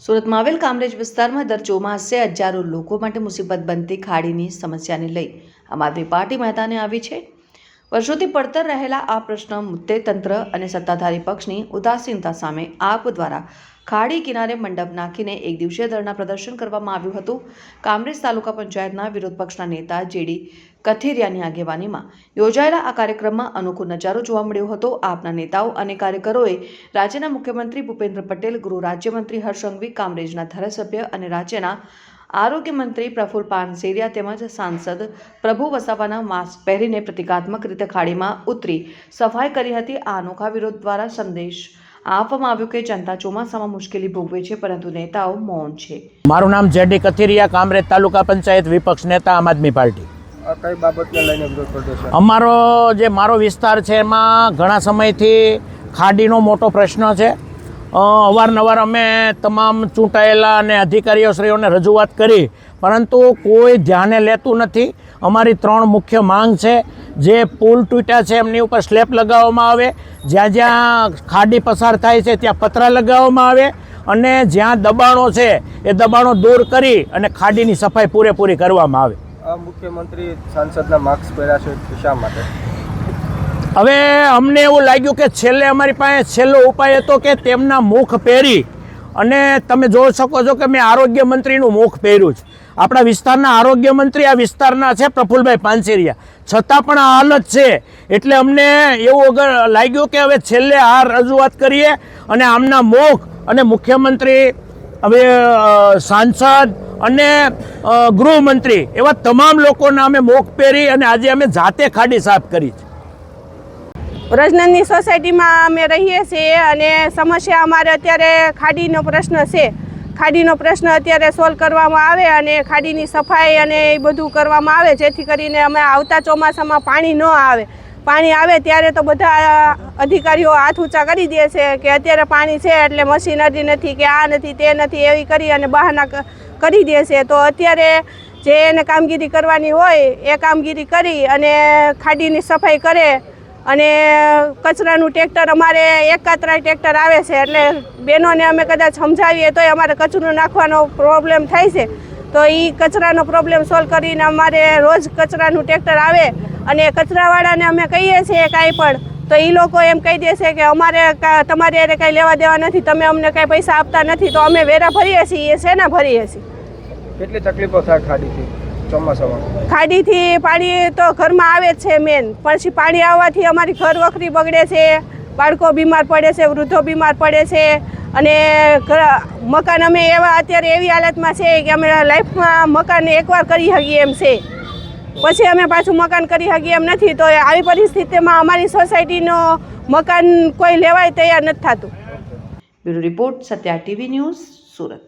સુરતમાં આવેલ કામરેજ વિસ્તારમાં દર ચોમાસે હજારો લોકો માટે મુસીબત બનતી ખાડીની સમસ્યાને લઈ આમ આદમી પાર્ટી મેદાને આવી છે। વર્ષોથી પડતર રહેલા આ પ્રશ્ન મુદ્દે તંત્ર અને સત્તાધારી પક્ષની ઉદાસીનતા સામે આપ દ્વારા ખાડી કિનારે મંડપ નાખીને એક દિવસીય ધરણા પ્રદર્શન કરવામાં આવ્યું હતું। કામરેજ તાલુકા પંચાયતના વિરોધ પક્ષના નેતા જેડી કથિરિયાની આગેવાનીમાં યોજાયેલા આ કાર્યક્રમમાં અનોખો નજારો જોવા મળ્યો હતો। આપના નેતાઓ અને કાર્યકરોએ રાજ્યના મુખ્યમંત્રી ભૂપેન્દ્ર પટેલ, ગૃહ રાજ્યમંત્રી હર્ષ સંઘવી, કામરેજના ધારાસભ્ય અને રાજ્યના આરોગ્ય મંત્રી પ્રફુલ પાનસેરિયા તેમજ સાંસદ પ્રભુ વસાવાના માસ્ક પહેરીને પ્રતિકાત્મક રીતે ખાડીમાં ઉતરી સફાઈ કરી હતી। આ અનોખા વિરોધ દ્વારા સંદેશ આપવામાં આવ્યો કે જનતા ચોમાસામાં મુશ્કેલી ભોગવે છે, પરંતુ નેતાઓ મૌન છે। મારું નામ જેડી કથિરિયા, કામરેજ તાલુકા પંચાયત વિપક્ષ નેતા, આમ આદમી પાર્ટી। કઈ બાબતને લઈને વિરોધ પ્રદર્શન? મારો વિસ્તાર છે એમાં ઘણા સમયથી ખાડીનો મોટો પ્રશ્ન છે। અવારનવાર અમે તમામ ચૂંટાયેલા અને અધિકારીઓશ્રીઓને રજૂઆત કરી, પરંતુ કોઈ ધ્યાને લેતું નથી। અમારી 3 મુખ્ય માંગ છે। જે પુલ તૂટ્યા છે એમની ઉપર સ્લેબ લગાવવામાં આવે, જ્યાં જ્યાં ખાડી પસાર થાય છે ત્યાં પતરા લગાવવામાં આવે, અને જ્યાં દબાણો છે એ દબાણો દૂર કરી અને ખાડીની સફાઈ પૂરેપૂરી કરવામાં આવે। મુખ્યમંત્રી સાંસદના માસ્ક પહેર્યા છે, શા માટે? હવે અમને એવું લાગ્યું કે છેલ્લે અમારી પાસે છેલ્લો ઉપાય હતો કે તેમના મુખ પહેરી, અને તમે જોઈ શકો છો કે મેં આરોગ્ય મંત્રીનું મુખ પહેર્યું છે। આપણા વિસ્તારના આરોગ્ય મંત્રી આ વિસ્તારના છે, પ્રફુલભાઈ પાનસેરિયા, છતાં પણ આ હાલત છે। એટલે અમને એવું લાગ્યું કે હવે છેલ્લે આ રજૂઆત કરીએ અને આમના મુખ અને મુખ્યમંત્રી, હવે સાંસદ અને ગૃહમંત્રી એવા તમામ લોકોના અમે મુખ પહેરી અને આજે અમે જાતે ખાડી સાફ કરી છે। રજનંદની સોસાયટીમાં અમે રહીએ છીએ અને સમસ્યા અમારે અત્યારે ખાડીનો પ્રશ્ન છે। ખાડીનો પ્રશ્ન અત્યારે સોલ્વ કરવામાં આવે અને ખાડીની સફાઈ અને એ બધું કરવામાં આવે, જેથી કરીને અમે આવતા ચોમાસામાં પાણી ન આવે। પાણી આવે ત્યારે તો બધા અધિકારીઓ હાથ ઊંચા કરી દે છે કે અત્યારે પાણી છે એટલે મશીનરી નથી કે આ નથી તે નથી એવી કરી અને બહાના કરી દે છે। તો અત્યારે જે એને કામગીરી કરવાની હોય એ કામગીરી કરી અને ખાડીની સફાઈ કરે, અને કચરાનું ટ્રેક્ટર અમારે એકાત્રા ટ્રેક્ટર આવે છે, એટલે બહેનોને અમે કદાચ સમજાવીએ તોય અમારે કચરું નાખવાનો પ્રોબ્લેમ થાય છે। તો એ કચરાનો પ્રોબ્લેમ સોલ્વ કરીને અમારે રોજ કચરાનું ટ્રેક્ટર આવે અને કચરાવાળાને અમે કહીએ છીએ કાંઈ પણ, તો એ લોકો એમ કહી દે છે કે અમારે તમારે એને કાંઈ લેવા દેવા નથી, તમે અમને કાંઈ પૈસા આપતા નથી। તો અમે વેરા ભરીએ છીએ, એ શેના ભરીએ છીએ? કેટલી તકલીફો થાય ખાડીથી ચોમાસામાં? ખાડીથી પાણી તો ઘરમાં આવે જ છે મેન, પછી પાણી આવવાથી અમારી ઘર વખરી બગડે છે, બાળકો બીમાર પડે છે, વૃદ્ધો બીમાર પડે છે, અને મકાન અમે અત્યારે એવી હાલતમાં છે કે અમે લાઈફમાં મકાન એકવાર કરી શકીએ એમ છે, પછી અમે પાછું મકાન કરી શકીએ એમ નથી। તો આવી પરિસ્થિતિમાં અમારી સોસાયટીનો મકાન કોઈ લેવાય તૈયાર નથી થતું। Bureau report, Satya TV news, Surat.